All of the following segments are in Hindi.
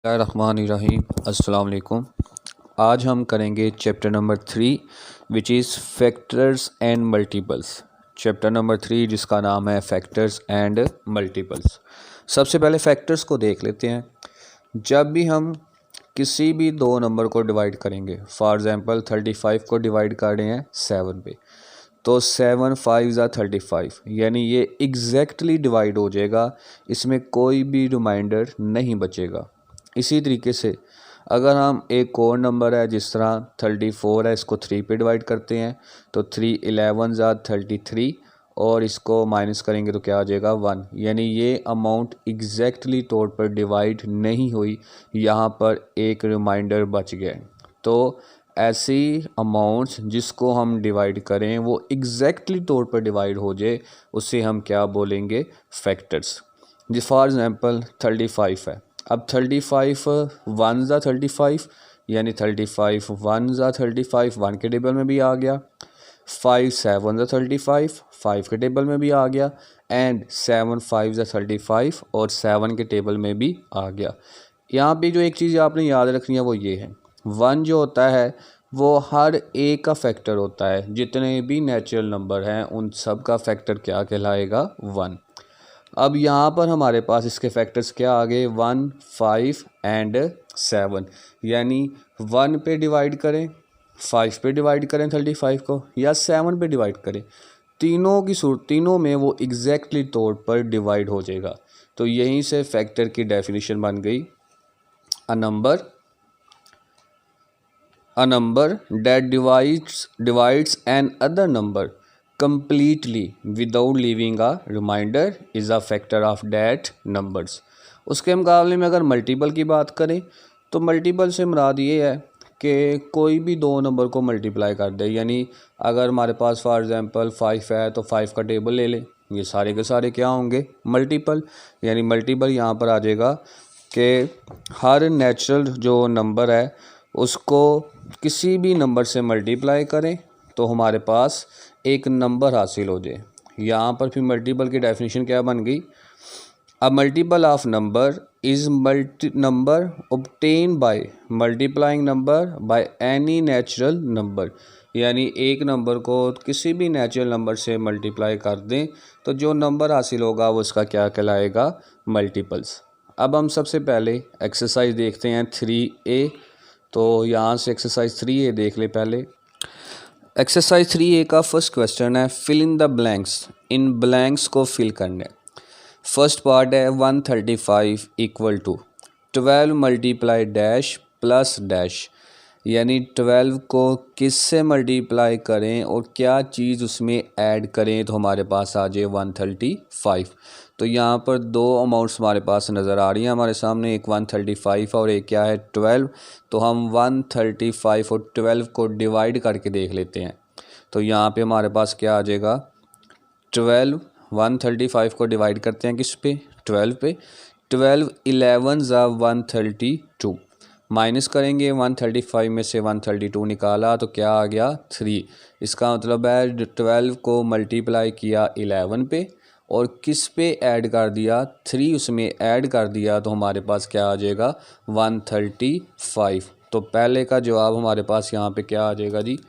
रहमानिर्रहीम। अस्सलाम वालेकुम। आज हम करेंगे chapter number 3 which is factors and multiples. Chapter number 3 जिसका नाम है फैक्टर्स एंड मल्टीपल्स। सबसे पहले फैक्टर्स को देख लेते हैं। जब भी हम किसी भी दो नंबर को डिवाइड करेंगे, फॉर एग्ज़ाम्पल 35 को डिवाइड कर रहे हैं 7 पे, तो 7 5 ज़ा 35, यानी ये एग्जैक्टली डिवाइड हो जाएगा, इसमें कोई भी रिमाइंडर नहीं बचेगा। इसी तरीके से अगर हम एक और नंबर है जिस तरह 34 है, इसको 3 पे डिवाइड करते हैं तो 3 11 ज़ा 33 और इसको माइनस करेंगे तो क्या आ जाएगा 1, यानी ये अमाउंट एग्जैक्टली तौर पर डिवाइड नहीं हुई, यहाँ पर एक रिमाइंडर बच गया। तो ऐसी अमाउंट्स जिसको हम डिवाइड करें वो एग्जैक्टली तौर पर डिवाइड हो जाए, उसे हम क्या बोलेंगे, फैक्टर्स। जिस फॉर एग्ज़ाम्पल 35 है, अब 35 1 ज़ा 35, यानी 35 1 ज़ा 35 1 के टेबल में भी आ गया, 5 7 ज़ा 35 5 के टेबल में भी आ गया, एंड 7 5 ज़ा 35 और 7 के टेबल में भी आ गया। यहाँ पे जो एक चीज़ आपने याद रखनी है वो ये है, 1 जो होता है वो हर एक का फैक्टर होता है। जितने भी नेचुरल नंबर हैं उन सब का फैक्टर क्या कहलाएगा, 1। अब यहाँ पर हमारे पास इसके फैक्टर्स क्या आ गए, 1 5 एंड 7, यानी 1 पे डिवाइड करें, 5 पे डिवाइड करें 35 को, या 7 पे डिवाइड करें, तीनों में वो एग्जैक्टली तौर पर डिवाइड हो जाएगा। तो यहीं से फैक्टर की डेफिनेशन बन गई, a number that divides another number completely without leaving a reminder is a factor of that numbers। उसके मुकाबले में अगर मल्टीपल की बात करें तो मल्टीपल से मुराद ये है कि कोई भी दो नंबर को मल्टीप्लाई कर दे, यानी अगर हमारे पास फॉर एग्ज़ाम्पल 5 है तो 5 का टेबल ले लें, ये सारे के सारे क्या होंगे, मल्टीपल। यानी मल्टीपल यहाँ पर आ जाएगा कि हर नेचुरल जो नंबर है उसको किसी भी नंबर से मल्टीप्लाई करें तो हमारे पास एक नंबर हासिल हो जाए। यहाँ पर फिर मल्टीपल की डेफिनेशन क्या बन गई, अ multiple of number is number obtain by multiplying number by any natural number. यानी एक नंबर को किसी भी नेचुरल नंबर से मल्टीप्लाई कर दें तो जो नंबर हासिल होगा वो उसका क्या कहलाएगा, मल्टीपल्स। अब हम सबसे पहले एक्सरसाइज देखते हैं 3A। तो यहाँ से एक्सरसाइज 3A देख ले पहले। एक्सरसाइज 3A का फर्स्ट क्वेश्चन है, फिल इन द ब्लैंक्स। इन ब्लैंक्स को फिल करना है। फर्स्ट पार्ट है 135 equal to 12 multiply dash plus dash, यानी 12 को किस से मल्टीप्लाई करें और क्या चीज़ उसमें ऐड करें तो हमारे पास आ जाए 135। तो यहाँ पर दो अमाउंट्स हमारे पास नज़र आ रही हैं हमारे सामने, एक 135 और एक क्या है 12। तो हम 135 और 12 को डिवाइड करके देख लेते हैं। तो यहाँ पे हमारे पास क्या आ जाएगा, 12 135 को डिवाइड करते हैं किस पे, 12 पे। 12 11 ज़ा 132, माइनस करेंगे 135 में से 132 निकाला तो क्या आ गया 3। इसका मतलब है 12 को मल्टीप्लाई किया 11 पे और किस पे ऐड कर दिया, 3 उसमें ऐड कर दिया, तो हमारे पास क्या आ जाएगा 135। तो पहले का जवाब हमारे पास यहाँ पे क्या आ जाएगा जी,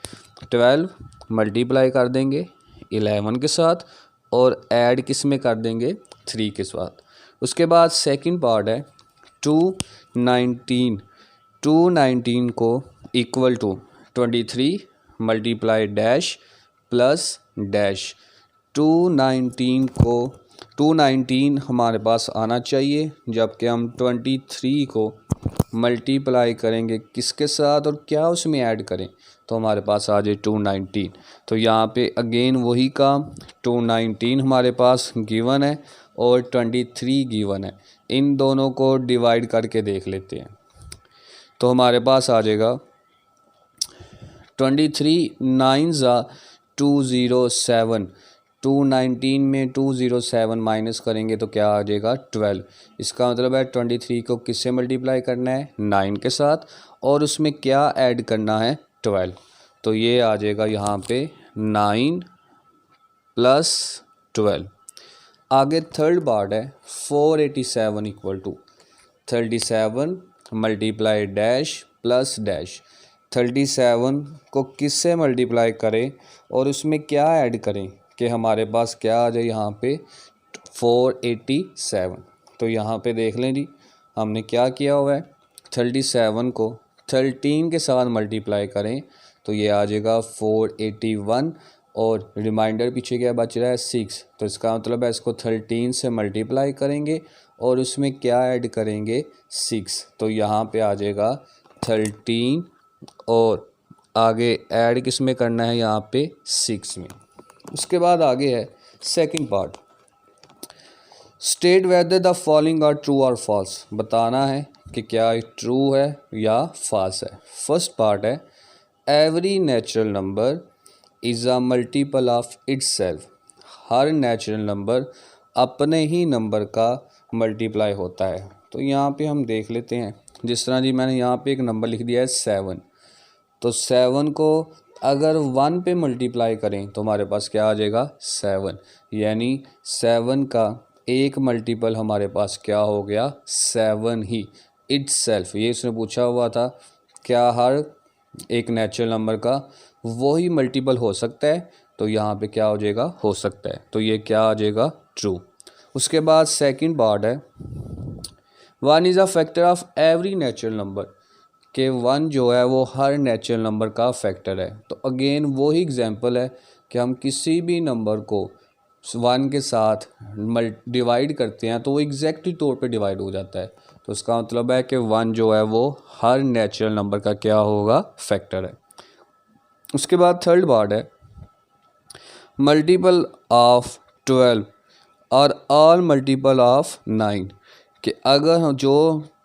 12 मल्टीप्लाई कर देंगे 11 के साथ और ऐड किस में कर देंगे, 3 के साथ। उसके बाद सेकंड पार्ट है 219 को equal to 23 multiply dash plus dash. 219 हमारे पास आना चाहिए, जबकि हम 23 को मल्टीप्लाई करेंगे किसके साथ और क्या उसमें ऐड करें तो हमारे पास आ जाए 219। तो यहाँ पे अगेन वही काम, 219 हमारे पास गिवन है और 23 गिवन है, इन दोनों को डिवाइड करके देख लेते हैं। तो हमारे पास आ जाएगा 23 9 ज़ा 207, 219 में 207 माइनस करेंगे तो क्या आ जाएगा 12। इसका मतलब है 23 को किससे मल्टीप्लाई करना है, 9 के साथ, और उसमें क्या ऐड करना है, 12। तो ये आ जाएगा यहाँ पे 9 प्लस 12। आगे थर्ड पार्ट है 487 equal to 37 multiply dash plus dash. 37 को किससे मल्टीप्लाई करें और उसमें क्या ऐड करें कि हमारे पास क्या आ जाए यहाँ पे 487। तो यहाँ पे देख लें जी, हमने क्या किया हुआ है, 37 को 13 के साथ मल्टीप्लाई करें तो ये आ जाएगा 481 और रिमाइंडर पीछे क्या बच रहा है 6। तो इसका मतलब है इसको 13 से मल्टीप्लाई करेंगे और उसमें क्या ऐड करेंगे 6। तो यहाँ पे आ जाएगा 13 और आगे ऐड किस में करना है, यहाँ पे 6 में। उसके बाद आगे है second part, state whether the following are true और फॉल्स। बताना है कि क्या ट्रू है या फॉल्स है। फर्स्ट पार्ट है every natural number is a multiple of itself. हर नेचुरल नंबर अपने ही नंबर का मल्टीप्लाई होता है। तो यहाँ पे हम देख लेते हैं, जिस तरह जी मैंने यहाँ पे एक नंबर लिख दिया है 7। तो 7 को अगर 1 पे मल्टीप्लाई करें तो हमारे पास क्या आ जाएगा 7, यानी 7 का एक मल्टीपल हमारे पास क्या हो गया 7 ही इटसेल्फ। ये इसने पूछा हुआ था क्या हर एक नेचुरल नंबर का वही मल्टीपल हो सकता है, तो यहाँ पे क्या हो जाएगा हो सकता है। तो ये क्या आ जाएगा ट्रू। उसके बाद सेकंड पार्ट है 1 is a factor of every natural number, कि 1 जो है वो हर नेचुरल नंबर का फैक्टर है। तो अगेन वही एग्जांपल है कि हम किसी भी नंबर को 1 के साथ डिवाइड करते हैं तो वो एग्जैक्टली तौर पे डिवाइड हो जाता है। तो उसका मतलब है कि 1 जो है वो हर नेचुरल नंबर का क्या होगा फैक्टर है। उसके बाद थर्ड पार्ट है मल्टीपल ऑफ 12 और ऑल मल्टीपल ऑफ 9, कि अगर जो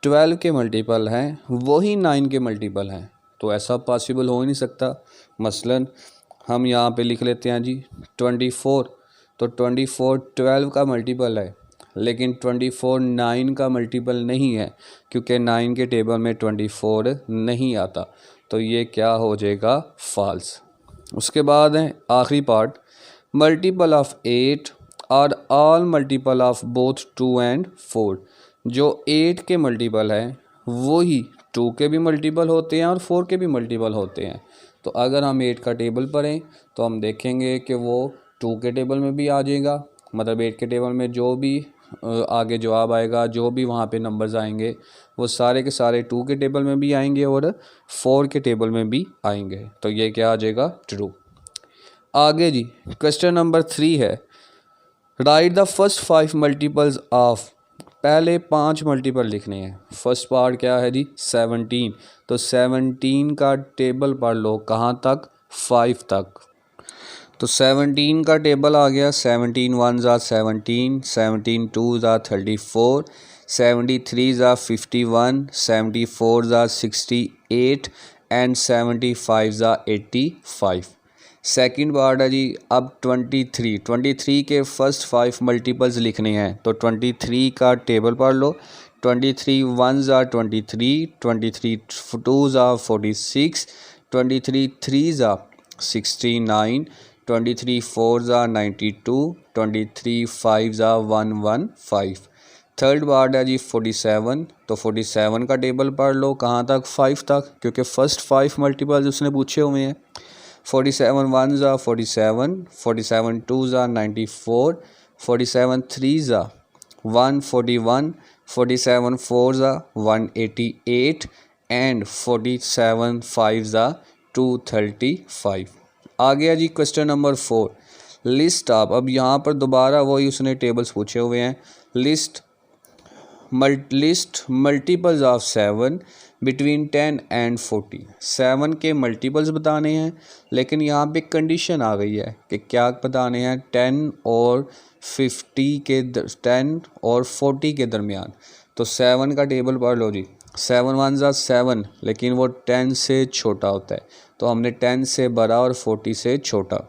12 के मल्टीपल हैं वही 9 के मल्टीपल हैं, तो ऐसा पॉसिबल हो ही नहीं सकता। मसलन हम यहाँ पे लिख लेते हैं जी 24। तो 24 12 का मल्टीपल है, लेकिन 24 9 का मल्टीपल नहीं है, क्योंकि 9 के टेबल में 24 नहीं आता। तो ये क्या हो जाएगा फॉल्स। उसके बाद है आखिरी पार्ट मल्टीपल ऑफ 8 और all multiple of both 2 and 4। जो 8 के मल्टीपल हैं वही 2 के भी मल्टीपल होते हैं और 4 के भी मल्टीपल होते हैं। तो अगर हम 8 का टेबल पढ़ें तो हम देखेंगे कि वो 2 के टेबल में भी आ जाएगा, मतलब 8 के टेबल में जो भी आगे जवाब आएगा, जो भी वहाँ पे नंबर्स आएंगे वो सारे के सारे 2 के टेबल में भी आएंगे और 4 के टेबल में भी आएंगे। तो ये क्या आ जाएगा ट्रू। आगे जी क्वेश्चन नंबर 3 है right the first 5 multiples of. पहले 5 मल्टीपल लिखने हैं। फर्स्ट पार्ट क्या है जी 17। तो 17 का टेबल पढ़ लो कहाँ तक 5 तक। तो 17 का टेबल आ गया 17 1 17, 17 2 34, 73 51, 74 68 एंड 75 85। सेकंड पार्ट है जी अब 23 के फर्स्ट 5 मल्टीपल्स लिखने हैं। तो 23 का टेबल पढ़ लो 23 1 23, 23 2 46, 23 3 69, 23 4 92, 23 5 115। थर्ड पार्ट है जी 47। तो 47 का टेबल पढ़ लो कहाँ तक 5 तक, क्योंकि फर्स्ट 5 मल्टीपल्स उसने पूछे हुए हैं। 47 1 47, 47 2 94, 47 3 141, 47 4 188 एंड 47 5 235। आ गया जी क्वेश्चन नंबर 4 लिस्ट ऑफ। अब यहाँ पर दोबारा वही उसने टेबल्स पूछे हुए हैं। List multiples of 7 between 10 and 40। 7 के मल्टीपल्स बताने हैं, लेकिन यहाँ पे कंडीशन आ गई है कि क्या बताने हैं 10 और 40 के दरमियान। तो 7 का टेबल पढ़ लो जी 7 1 7, लेकिन वो 10 से छोटा होता है, तो हमने 10 से बड़ा और 40 से छोटा।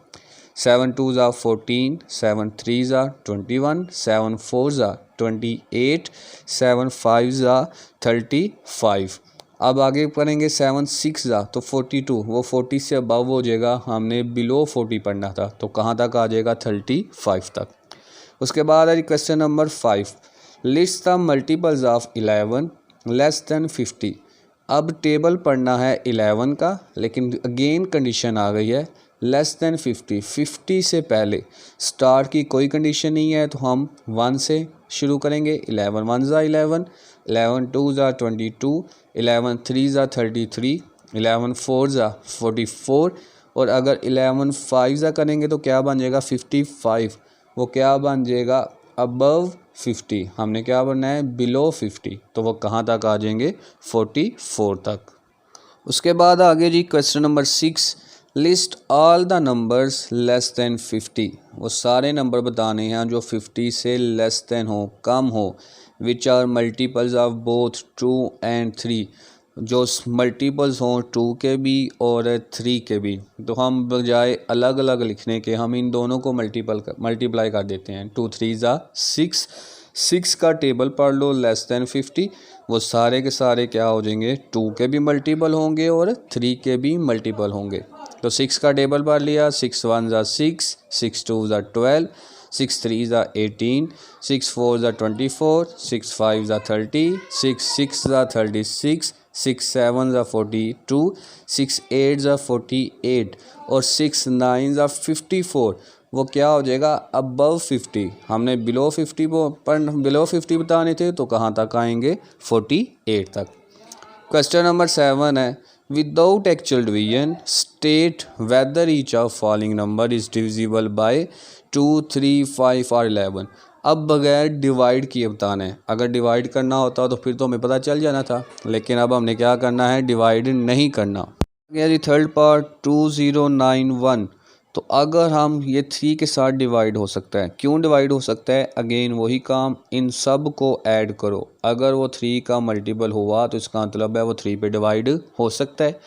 7 2 14, 7 3 21, 7 4 28, 7 5 35। अब आगे करेंगे 7 6 तो 42, वो 40 से अबव हो जाएगा, हमने बिलो 40 पढ़ना था, तो कहाँ तक आ जाएगा 35 तक। उसके बाद है question number 5 list the multiples of 11 less than 50। अब टेबल पढ़ना है 11 का, लेकिन अगेन कंडीशन आ गई है लेस देन 50। 50 से पहले स्टार्ट की कोई कंडीशन नहीं है, तो हम 1 से शुरू करेंगे। 11 1 ज़ा 11, 11 2 ज़ा 22, 11 3 ज़ा 33, 11 4 ज़ा 44, और अगर 11 5 ज़ा करेंगे तो क्या बन जाएगा 55। वो क्या बन जाएगा अबव 50। हमने क्या बनना है बिलो 50, तो वो कहाँ तक आ जाएंगे 44 तक। उसके बाद आगे जी question number 6, list all the numbers less than 50। वो सारे नंबर बताने हैं जो 50 से लेस देन हो, कम हो, which are multiples of both 2 and 3, जो मल्टीपल्स हों 2 के भी और 3 के भी। तो हम बजाय अलग अलग लिखने के हम इन दोनों को मल्टीप्लाई कर देते हैं। 2 3 ज़ा 6, 6 का टेबल पढ़ लो लेस देन 50। वो सारे के सारे क्या हो जाएंगे 2 के भी मल्टीपल होंगे और 3 के भी मल्टीपल होंगे। तो 6 का टेबल पढ़ लिया, 6 1 ज़ा 6, 6 2 ज़ा 12, 6 3 ज़ा 18, 6 4 ज़ा 24, 6 5 ज़ा 30, 6 6 ज़ा 36, 6 7 ज़ा 42, 6 8 ज़ा 48 और 6 9 ज़ा 54। वो क्या हो जाएगा अबव 50। हमने बिलो 50 बताने थे, तो कहाँ तक आएंगे 48 तक। क्वेश्चन नंबर 7 है, without actual division state whether each of following number is divisible by 2 3 5 और 11। अब बगैर डिवाइड किए बताना है। अगर डिवाइड करना होता तो फिर तो हमें पता चल जाना था, लेकिन अब हमने क्या करना है डिवाइड नहीं करना। जी थर्ड पार्ट 2091। तो अगर हम ये 3 के साथ डिवाइड हो सकता है, क्यों डिवाइड हो सकता है, अगेन वही काम, इन सब को ऐड करो। अगर वो 3 का मल्टीपल हुआ तो इसका मतलब है वो 3 पे डिवाइड हो सकता है।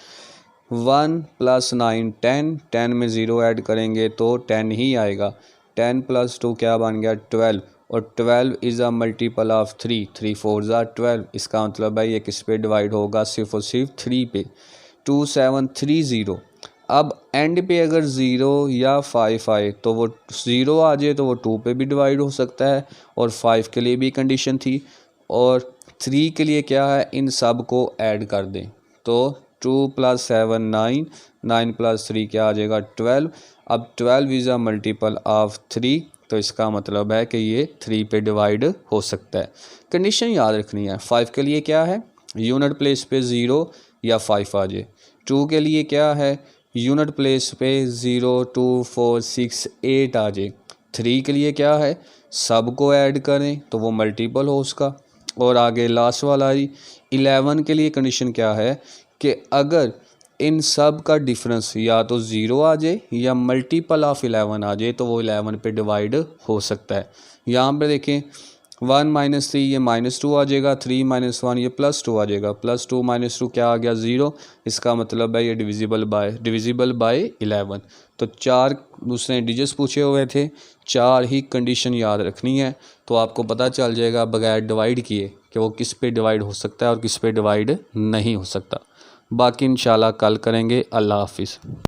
1 + 9 10, 10 में 0 ऐड करेंगे तो 10 ही आएगा। 10 + 2 क्या बन गया 12, और 12 इज़ अ मल्टीपल ऑफ 3, 3 4 ज़ा 12। इसका मतलब है ये किस पे डिवाइड होगा सिर्फ और सिर्फ 3 पे। 2 7 3 0। अब एंड पे अगर 0 या 5 आए तो वो 0 आ जाए तो वो 2 पे भी डिवाइड हो सकता है, और 5 के लिए भी कंडीशन थी, और 3 के लिए क्या है इन सब को ऐड कर दें। तो 2 + 7 9, 9 + 3 क्या आ जाएगा 12। अब 12 इज़ अ मल्टीपल ऑफ 3, तो इसका मतलब है कि ये 3 पे डिवाइड हो सकता है। कंडीशन याद रखनी है। 5 के लिए क्या है यूनिट प्लेस पे 0 या 5 आ जाए। 2 के लिए क्या है यूनिट प्लेस पे 0 2 4 6 8 आ जाए। 3 के लिए क्या है सब को ऐड करें तो वो मल्टीपल हो उसका। और आगे लास्ट वाला ही 11 के लिए कंडीशन क्या है कि अगर इन सब का डिफरेंस या तो 0 आ जाए या मल्टीपल ऑफ 11 आ जाए तो वो 11 पे डिवाइड हो सकता है। यहाँ पे देखें 1 - 3 ये -2 आ जाएगा, 3 - 1 ये +2 आ जाएगा, +2 - 2 क्या आ गया 0। इसका मतलब है ये डिविजिबल बाय 11। तो 4 दूसरे डिजिट्स पूछे हुए थे, 4 ही कंडीशन याद रखनी है, तो आपको पता चल जाएगा बगैर डिवाइड किए कि वो किस पे डिवाइड हो सकता है और किस पे डिवाइड नहीं हो सकता। बाकी इंशाल्लाह कल करेंगे। अल्लाह हाफिज़।